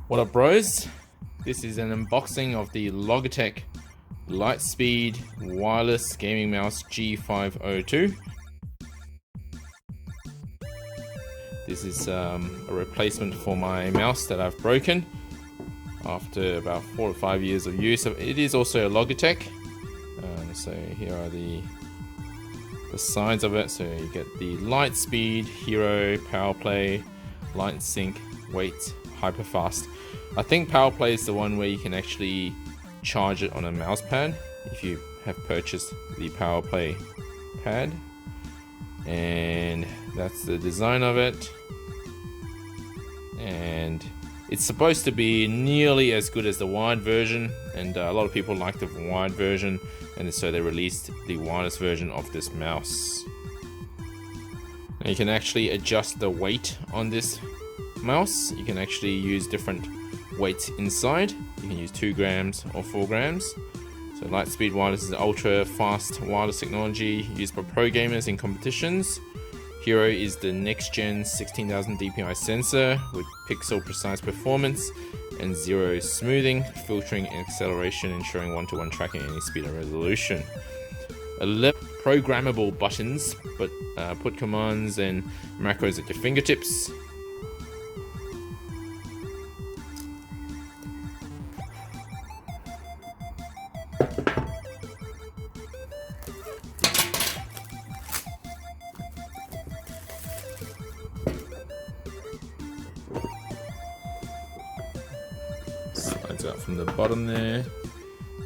What up, bros? This is an unboxing of the Logitech LIGHTSPEED wireless gaming mouse G502. This is a replacement for my mouse that I've broken after about 4 or 5 years of use. It is also a Logitech. So here are the sides of it. So you get the LIGHTSPEED, Hero, PowerPlay, Light Sync, Weight, Hyperfast. I think PowerPlay is the one where you can actually charge it on a mouse pad if you have purchased the PowerPlay pad. And that's the design of it. And it's supposed to be nearly as good as the wired version, and a lot of people like the wired version, and so they released the wireless version of this mouse. Now you can actually adjust the weight on this mouse. You can actually use different weights inside. You can use 2 grams or 4 grams. So LIGHTSPEED wireless is ultra fast wireless technology used by pro gamers in competitions. Hero is the next gen 16,000 DPI sensor with pixel precise performance and 0 smoothing, filtering and acceleration, ensuring one-to-one tracking any speed and resolution. 11 programmable buttons, but put commands and macros at your fingertips. Slides out from the bottom there.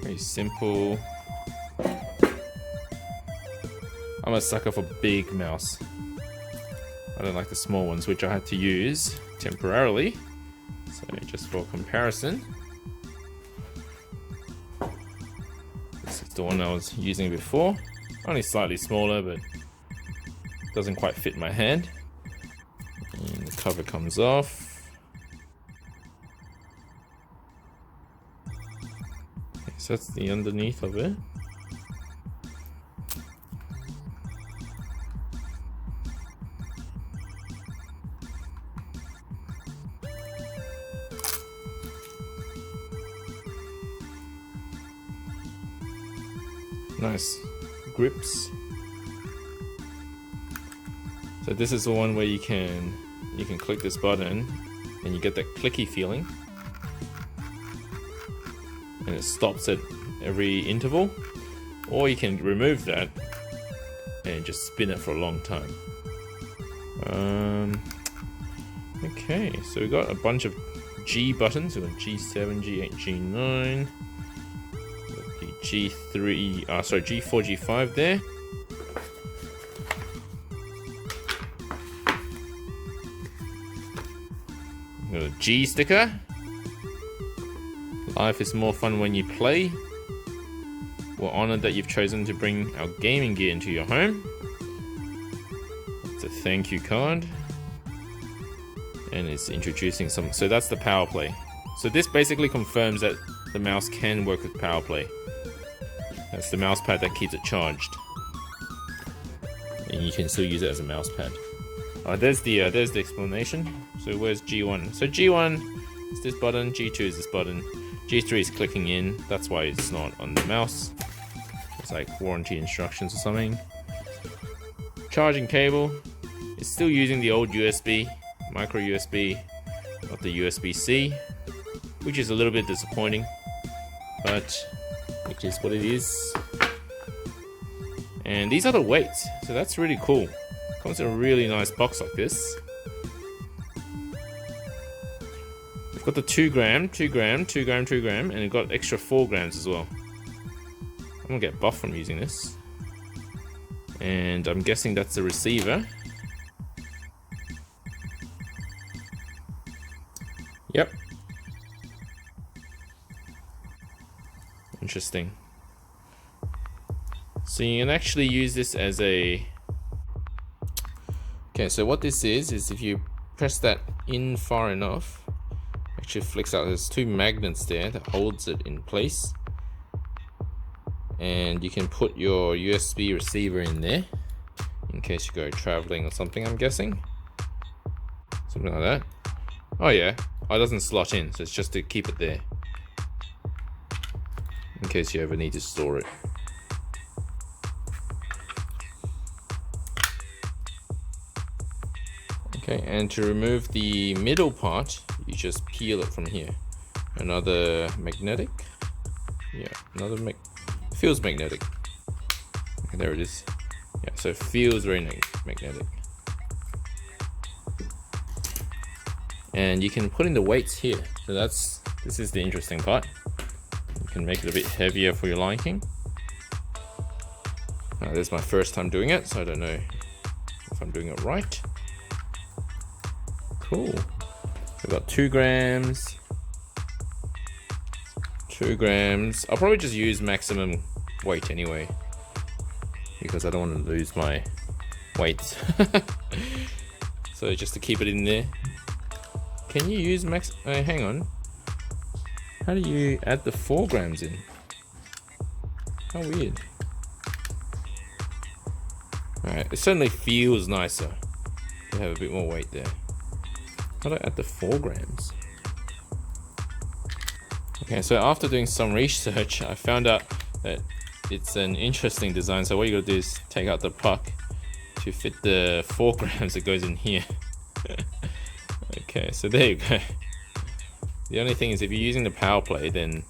Very simple. I'm a sucker for big mouse. I don't like the small ones, which I had to use temporarily. So just for comparison, this is the one I was using before. Only slightly smaller, but doesn't quite fit my hand. And the cover comes off. So that's the underneath of it. Nice grips. So this is the one where you can click this button and you get that clicky feeling. And it stops at every interval, or you can remove that and just spin it for a long time. Okay, so we got a bunch of G buttons. We've got G7, G8, G9, the G4, G5 there. We've got a G sticker. Life is more fun when you play. We're honored that you've chosen to bring our gaming gear into your home. It's a thank you card. And it's introducing some, so that's the PowerPlay. So this basically confirms that the mouse can work with PowerPlay. That's the mouse pad that keeps it charged. And you can still use it as a mouse pad. There's the explanation. So where's G1? So G1 is this button, G2 is this button. G3 is clicking in, that's why it's not on the mouse. It's like warranty instructions or something. Charging cable. It's still using the old USB, micro USB, not the USB-C, which is a little bit disappointing, but it is what it is. And these are the weights, so that's really cool. Comes in a really nice box like this. Got the 2 gram, 2 gram, 2 gram, 2 gram, and it got extra 4 grams as well. I'm gonna get buff from using this. And I'm guessing that's the receiver. Yep. Interesting. So you can actually use this as a... Okay, so what this is if you press that in far enough, actually flicks out. There's 2 magnets there that holds it in place, and you can put your USB receiver in there in case you go traveling or something, I'm guessing. Something like that. Oh yeah, it doesn't slot in, so it's just to keep it there in case you ever need to store it. Okay, and to remove the middle part, you just peel it from here. Another magnetic. Yeah, another feels magnetic. Okay, there it is. Yeah, so it feels very magnetic. And you can put in the weights here. So this is the interesting part. You can make it a bit heavier for your liking. This is my first time doing it, so I don't know if I'm doing it right. Cool. We've got 2 grams. 2 grams. I'll probably just use maximum weight anyway, because I don't want to lose my weights. So just to keep it in there. Can you use max? Hang on. How do you add the 4 grams in? How weird. Alright, it certainly feels nicer to have a bit more weight there. How do I add the 4 grams? Okay, so after doing some research, I found out that it's an interesting design. So what you gotta do is take out the puck to fit the 4 grams that goes in here. Okay, so there you go. The only thing is, if you're using the power play, then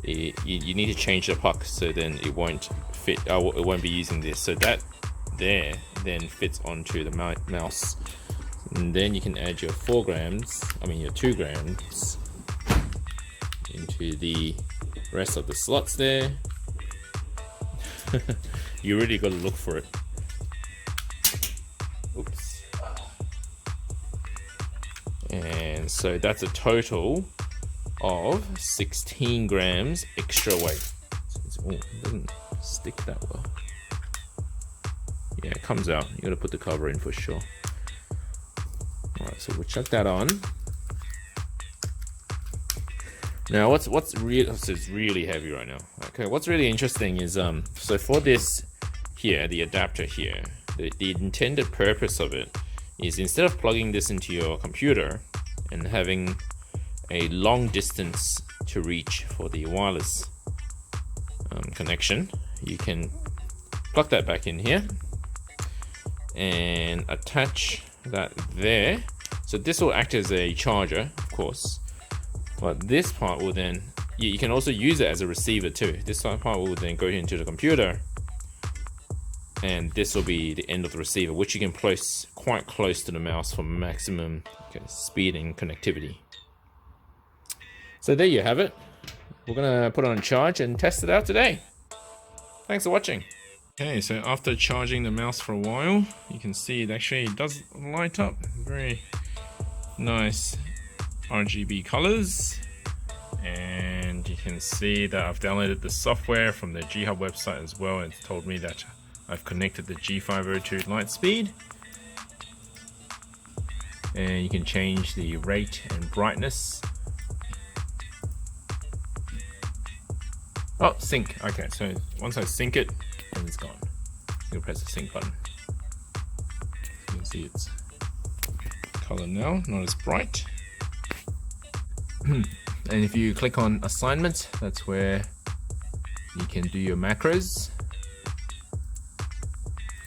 you need to change the puck so then it won't fit. It won't be using this. So that there then fits onto the mouse, and then you can add your 4 grams. I mean your 2 grams into the rest of the slots there. You really got to look for it. Oops. And so that's a total of 16 grams extra weight. Oh, it doesn't stick that well. Yeah, it comes out. You gotta put the cover in for sure. Alright, so we'll chuck that on. Now what's really, so it's really heavy right now. Okay, what's really interesting is so for this here, the adapter here, the intended purpose of it is, instead of plugging this into your computer and having a long distance to reach for the wireless connection, you can plug that back in here and attach that there. So this will act as a charger, of course, but this part will then, you can also use it as a receiver too. This part will then go into the computer, and this will be the end of the receiver, which you can place quite close to the mouse for maximum speed and connectivity. So there you have it. We're gonna put it on charge and test it out today. Thanks for watching. Okay, so after charging the mouse for a while, you can see it actually does light up. Very nice RGB colors. And you can see that I've downloaded the software from the G Hub website as well. It's told me that I've connected the G502 LIGHTSPEED, and you can change the rate and brightness. Oh, sync. Okay, so once I sync it, then it's gone. I'm gonna press the sync button. You can see it's color now, not as bright. And if you click on assignment, that's where you can do your macros.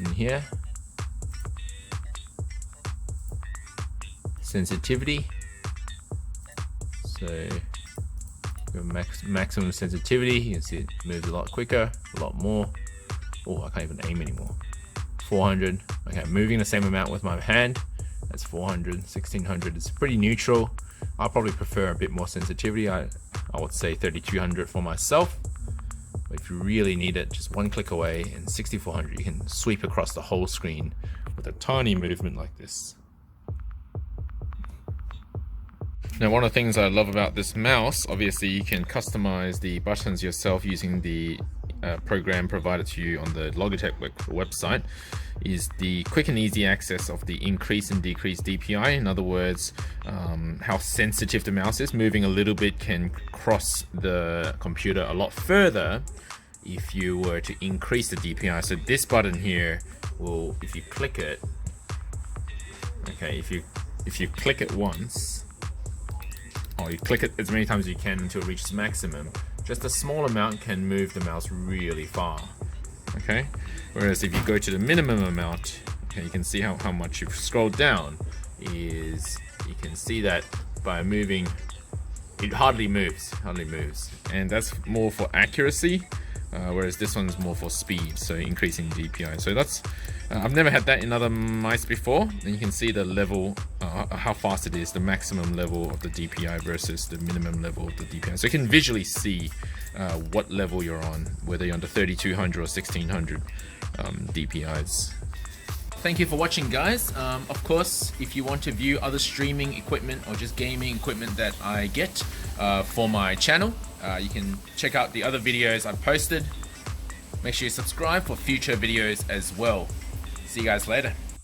In here, sensitivity, so your maximum sensitivity, you can see it moves a lot quicker, a lot more. Oh, I can't even aim anymore. 400. Okay, I'm moving the same amount with my hand. That's 400. 1600. It's pretty neutral. I probably prefer a bit more sensitivity. I would say 3200 for myself. If you really need it, just one click away, and 6400, you can sweep across the whole screen with a tiny movement like this. Now, one of the things I love about this mouse, obviously you can customize the buttons yourself using the program provided to you on the Logitech website, is the quick and easy access of the increase and decrease DPI. In other words, how sensitive the mouse is. Moving a little bit can cross the computer a lot further if you were to increase the DPI. So this button here will, if you click it, okay, if you click it once, or you click it as many times as you can until it reaches maximum, just a small amount can move the mouse really far. Okay, whereas if you go to the minimum amount, okay, you can see how much you've scrolled down. Is you can see that by moving, it hardly moves, and that's more for accuracy, whereas this one's more for speed, so increasing DPI. So that's I've never had that in other mice before, and you can see the level, how fast it is, the maximum level of the DPI versus the minimum level of the DPI. So you can visually see what level you're on, whether you're on the 3200 or 1600 DPIs. Thank you for watching, guys. Of course, if you want to view other streaming equipment or just gaming equipment that I get for my channel, you can check out the other videos I've posted. Make sure you subscribe for future videos as well. See you guys later.